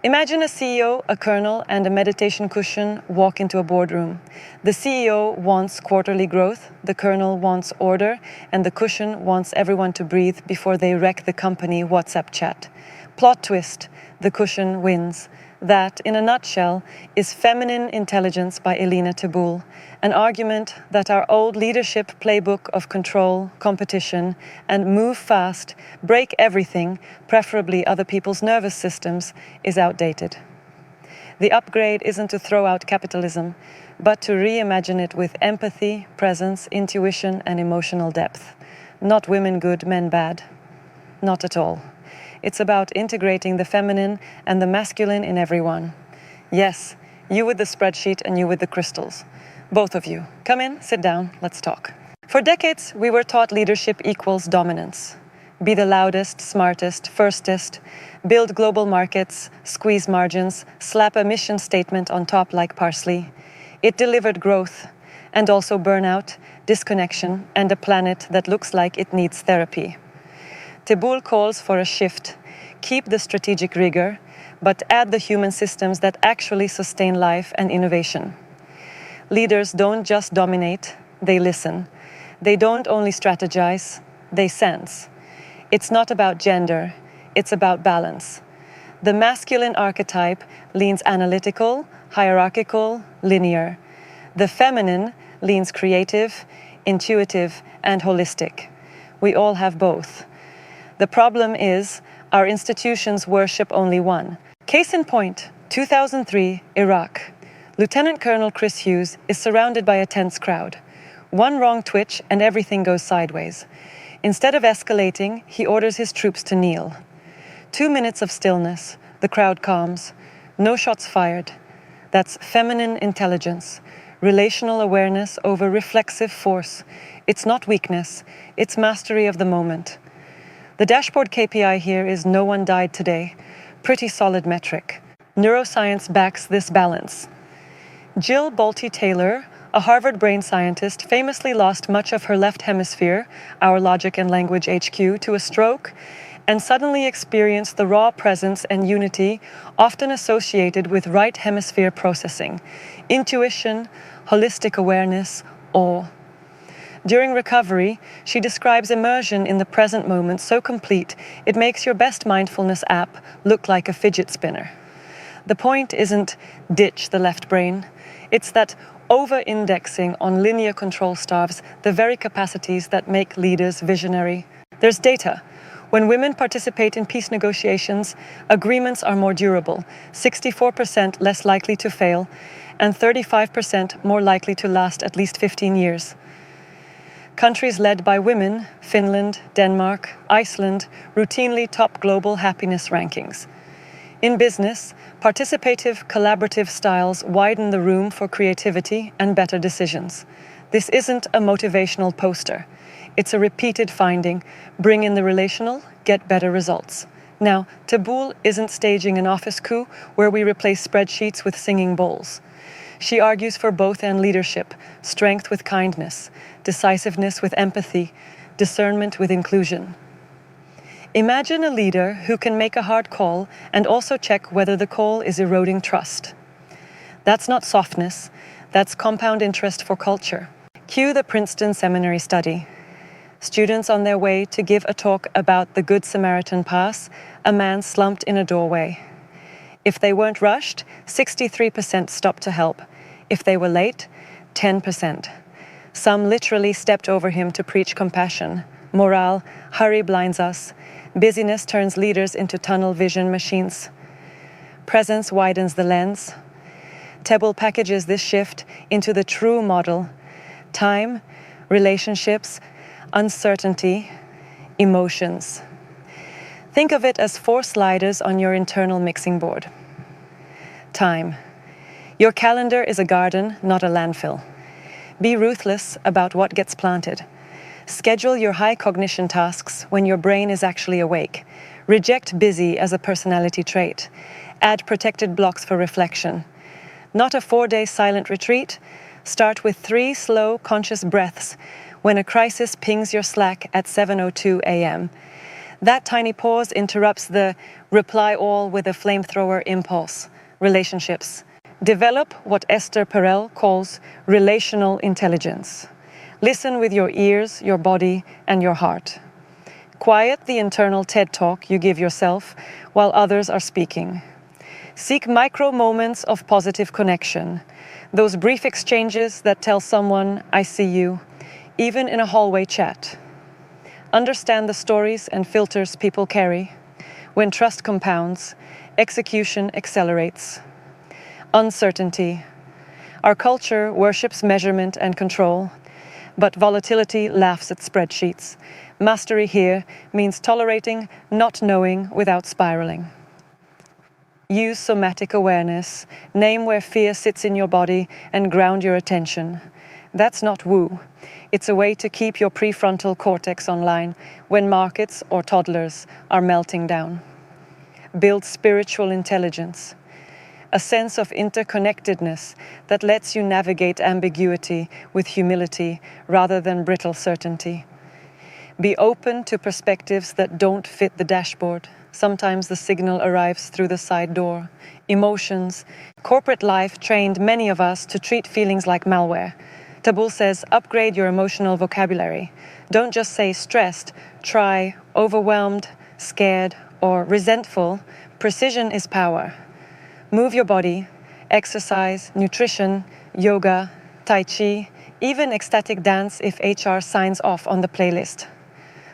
Imagine a CEO, a colonel, and a meditation cushion walk into a boardroom. The CEO wants quarterly growth, the colonel wants order, and the cushion wants everyone to breathe before they wreck the company WhatsApp chat. Plot twist, the cushion wins. That, in a nutshell, is Feminine Intelligence by Elina Teboul, an argument that our old leadership playbook of control, competition, and move fast, break everything, preferably other people's nervous systems, is outdated. The upgrade isn't to throw out capitalism, but to reimagine it with empathy, presence, intuition, and emotional depth. Not women good, men bad. Not at all. It's about integrating the feminine and the masculine in everyone. Yes, you with the spreadsheet and you with the crystals. Both of you. Come in, sit down, let's talk. For decades, we were taught leadership equals dominance. Be the loudest, smartest, firstest, build global markets, squeeze margins, slap a mission statement on top like parsley. It delivered growth and also burnout, disconnection, and a planet that looks like it needs therapy. Teboul calls for a shift. Keep the strategic rigor, but add the human systems that actually sustain life and innovation. Leaders don't just dominate, they listen. They don't only strategize, they sense. It's not about gender, it's about balance. The masculine archetype leans analytical, hierarchical, linear. The feminine leans creative, intuitive, and holistic. We all have both. The problem is, our institutions worship only one. Case in point, 2003, Iraq. Lieutenant Colonel Chris Hughes is surrounded by a tense crowd. One wrong twitch and everything goes sideways. Instead of escalating, he orders his troops to kneel. 2 minutes of stillness, the crowd calms. No shots fired. That's feminine intelligence, relational awareness over reflexive force. It's not weakness, it's mastery of the moment. The dashboard KPI here is no one died today. Pretty solid metric. Neuroscience backs this balance. Jill Bolte Taylor, a Harvard brain scientist, famously lost much of her left hemisphere, our logic and language HQ, to a stroke, and suddenly experienced the raw presence and unity often associated with right hemisphere processing, intuition, holistic awareness, awe. During recovery, she describes immersion in the present moment so complete it makes your best mindfulness app look like a fidget spinner. The point isn't ditch the left brain, it's that over-indexing on linear control starves the very capacities that make leaders visionary. There's data. When women participate in peace negotiations, agreements are more durable, 64% less likely to fail, and 35% more likely to last at least 15 years. Countries led by women, Finland, Denmark, Iceland, routinely top global happiness rankings. In business, participative, collaborative styles widen the room for creativity and better decisions. This isn't a motivational poster. It's a repeated finding. Bring in the relational, get better results. Now, Teboul isn't staging an office coup where we replace spreadsheets with singing bowls. She argues for both and leadership, strength with kindness, decisiveness with empathy, discernment with inclusion. Imagine a leader who can make a hard call and also check whether the call is eroding trust. That's not softness, that's compound interest for culture. Cue the Princeton Seminary study. Students on their way to give a talk about the Good Samaritan pass, a man slumped in a doorway. If they weren't rushed, 63% stopped to help. If they were late, 10%. Some literally stepped over him to preach compassion. Morale, hurry blinds us. Busyness turns leaders into tunnel vision machines. Presence widens the lens. Teboul packages this shift into the true model. Time, relationships, uncertainty, emotions. Think of it as 4 sliders on your internal mixing board. Time. Your calendar is a garden, not a landfill. Be ruthless about what gets planted. Schedule your high cognition tasks when your brain is actually awake. Reject busy as a personality trait. Add protected blocks for reflection. Not a 4-day silent retreat. Start with 3 slow, conscious breaths when a crisis pings your Slack at 7:02 a.m. That tiny pause interrupts the reply all with a flamethrower impulse. Relationships. Develop what Esther Perel calls relational intelligence. Listen with your ears, your body, and your heart. Quiet the internal TED talk you give yourself while others are speaking. Seek micro moments of positive connection, those brief exchanges that tell someone, I see you, even in a hallway chat. Understand the stories and filters people carry. When trust compounds, execution accelerates. Uncertainty. Our culture worships measurement and control, but volatility laughs at spreadsheets. Mastery here means tolerating not knowing without spiraling. Use somatic awareness. Name where fear sits in your body and ground your attention. That's not woo. It's a way to keep your prefrontal cortex online when markets or toddlers are melting down. Build spiritual intelligence. A sense of interconnectedness that lets you navigate ambiguity with humility rather than brittle certainty. Be open to perspectives that don't fit the dashboard. Sometimes the signal arrives through the side door. Emotions. Corporate life trained many of us to treat feelings like malware. Teboul says, upgrade your emotional vocabulary. Don't just say stressed, try overwhelmed, scared, or resentful. Precision is power. Move your body, exercise, nutrition, yoga, tai chi, even ecstatic dance if HR signs off on the playlist.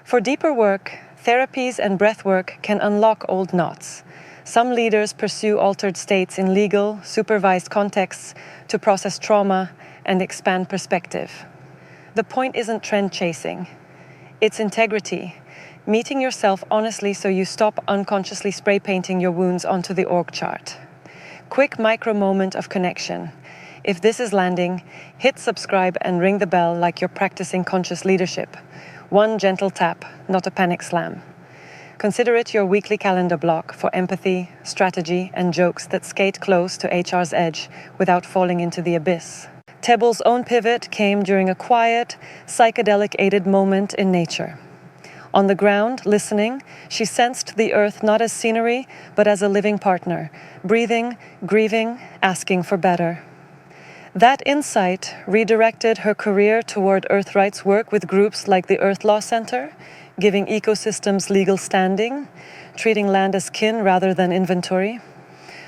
For deeper work, therapies and breathwork can unlock old knots. Some leaders pursue altered states in legal, supervised contexts to process trauma and expand perspective. The point isn't trend chasing. It's integrity. Meeting yourself honestly so you stop unconsciously spray painting your wounds onto the org chart. Quick micro moment of connection. If this is landing, hit subscribe and ring the bell like you're practicing conscious leadership. One gentle tap, not a panic slam. Consider it your weekly calendar block for empathy, strategy, and jokes that skate close to HR's edge without falling into the abyss. Teboul's own pivot came during a quiet, psychedelic-aided moment in nature. On the ground, listening, she sensed the earth not as scenery, but as a living partner, breathing, grieving, asking for better. That insight redirected her career toward Earth rights work with groups like the Earth Law Center, giving ecosystems legal standing, treating land as kin rather than inventory.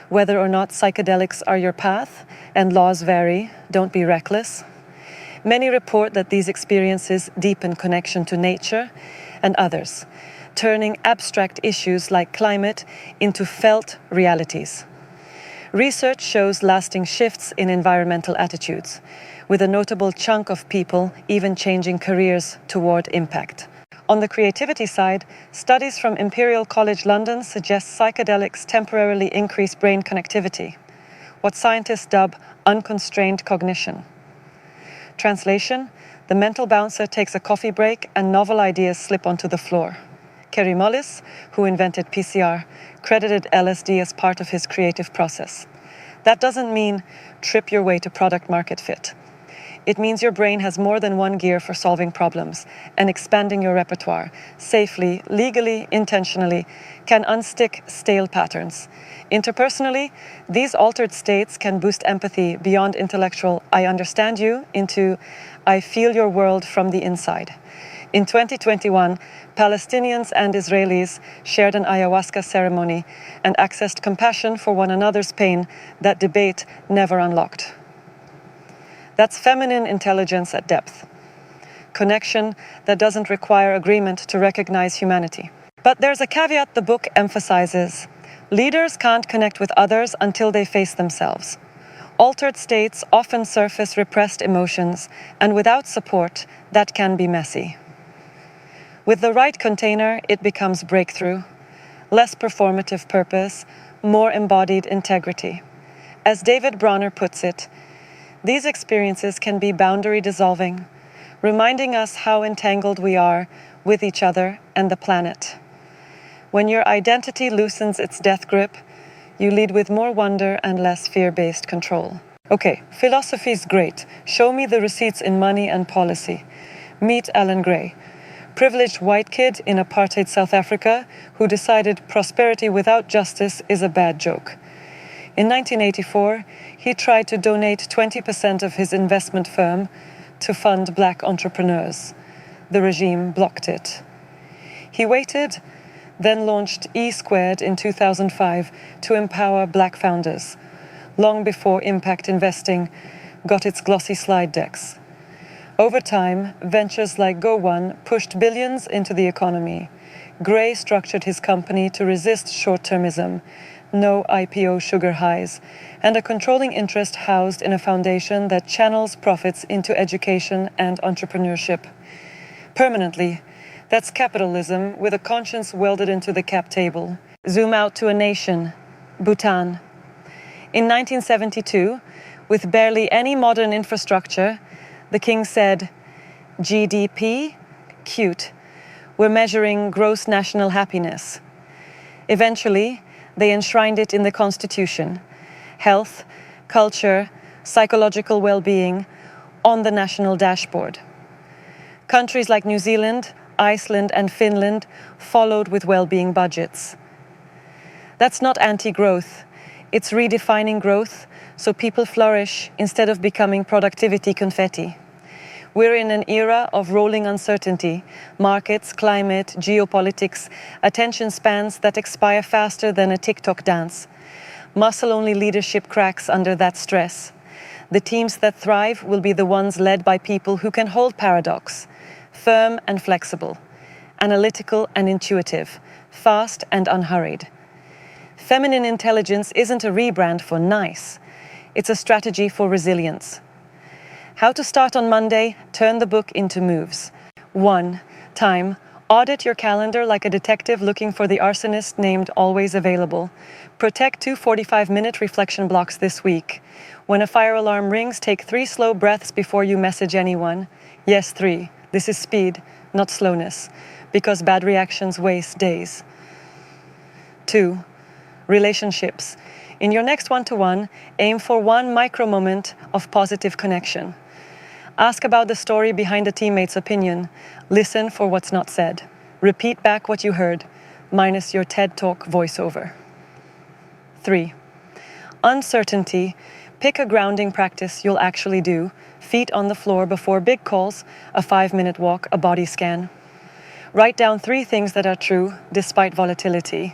Whether or not psychedelics are your path, and laws vary, don't be reckless. Many report that these experiences deepen connection to nature and others, turning abstract issues like climate into felt realities. Research shows lasting shifts in environmental attitudes, with a notable chunk of people even changing careers toward impact. On the creativity side, studies from Imperial College London suggest psychedelics temporarily increase brain connectivity, what scientists dub unconstrained cognition. Translation: the mental bouncer takes a coffee break and novel ideas slip onto the floor. Kerry Mullis, who invented PCR, credited LSD as part of his creative process. That doesn't mean trip your way to product market fit. It means your brain has more than one gear for solving problems, and expanding your repertoire, safely, legally, intentionally, can unstick stale patterns. Interpersonally, these altered states can boost empathy beyond intellectual "I understand you" into "I feel your world from the inside." In 2021, Palestinians and Israelis shared an ayahuasca ceremony and accessed compassion for one another's pain that debate never unlocked. That's feminine intelligence at depth. Connection that doesn't require agreement to recognize humanity. But there's a caveat the book emphasizes. Leaders can't connect with others until they face themselves. Altered states often surface repressed emotions, and without support, that can be messy. With the right container, it becomes breakthrough, less performative purpose, more embodied integrity. As David Bronner puts it, these experiences can be boundary dissolving, reminding us how entangled we are with each other and the planet. When your identity loosens its death grip, you lead with more wonder and less fear-based control. Okay, philosophy's great. Show me the receipts in money and policy. Meet Allan Gray. privileged white kid in apartheid South Africa who decided prosperity without justice is a bad joke. In 1984, he tried to donate 20% of his investment firm to fund black entrepreneurs. The regime blocked it. He waited, then launched E-Squared in 2005 to empower black founders, long before impact investing got its glossy slide decks. Over time, ventures like GoOne pushed billions into the economy. Gray structured his company to resist short-termism, no IPO sugar highs, and a controlling interest housed in a foundation that channels profits into education and entrepreneurship. Permanently, that's capitalism with a conscience welded into the cap table. Zoom out to a nation, Bhutan. In 1972, with barely any modern infrastructure, the king said, GDP? Cute. We're measuring gross national happiness. Eventually, they enshrined it in the constitution. Health, culture, psychological well-being on the national dashboard. Countries like New Zealand, Iceland and Finland followed with well-being budgets. That's not anti-growth. It's redefining growth so people flourish instead of becoming productivity confetti. We're in an era of rolling uncertainty, markets, climate, geopolitics, attention spans that expire faster than a TikTok dance. Muscle-only leadership cracks under that stress. The teams that thrive will be the ones led by people who can hold paradox, firm and flexible, analytical and intuitive, fast and unhurried. Feminine intelligence isn't a rebrand for nice. It's a strategy for resilience. How to start on Monday, turn the book into moves. 1. Time. Audit your calendar like a detective looking for the arsonist named Always Available. Protect 2 45-minute reflection blocks this week. When a fire alarm rings, take 3 slow breaths before you message anyone. Yes, 3. This is speed, not slowness, because bad reactions waste days. 2. Relationships. In your next one-to-one, aim for 1 micro-moment of positive connection. Ask about the story behind a teammate's opinion. Listen for what's not said. Repeat back what you heard, minus your TED Talk voiceover. 3. Uncertainty. Pick a grounding practice you'll actually do. Feet on the floor before big calls, a 5-minute walk, a body scan. Write down 3 things that are true, despite volatility.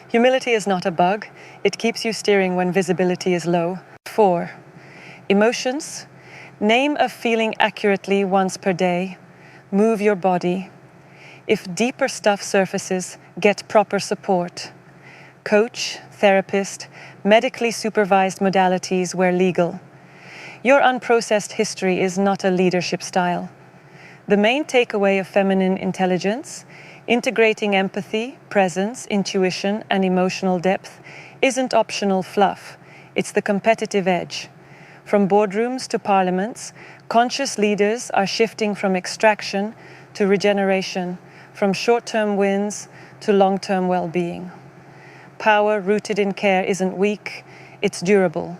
Humility is not a bug. It keeps you steering when visibility is low. 4. Emotions. Name a feeling accurately once per day. Move your body. If deeper stuff surfaces, get proper support. Coach, therapist, medically supervised modalities where legal. Your unprocessed history is not a leadership style. The main takeaway of feminine intelligence, integrating empathy, presence, intuition, and emotional depth, isn't optional fluff. It's the competitive edge. From boardrooms to parliaments, conscious leaders are shifting from extraction to regeneration, from short-term wins to long-term well-being. Power rooted in care isn't weak, it's durable.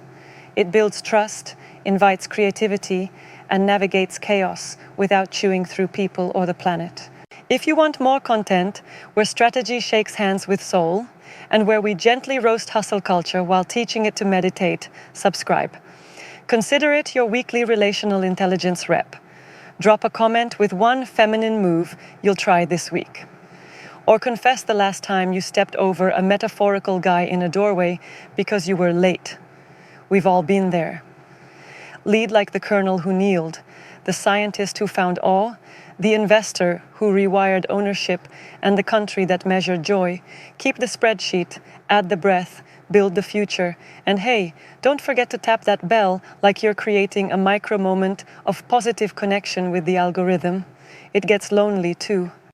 It builds trust, invites creativity, and navigates chaos without chewing through people or the planet. If you want more content where strategy shakes hands with soul, and where we gently roast hustle culture while teaching it to meditate, subscribe. Consider it your weekly relational intelligence rep. Drop a comment with 1 feminine move you'll try this week. Or confess the last time you stepped over a metaphorical guy in a doorway because you were late. We've all been there. Lead like the colonel who kneeled, the scientist who found awe, the investor who rewired ownership, and the country that measured joy. Keep the spreadsheet, add the breath, build the future, and hey, don't forget to tap that bell like you're creating a micro moment of positive connection with the algorithm. It gets lonely too.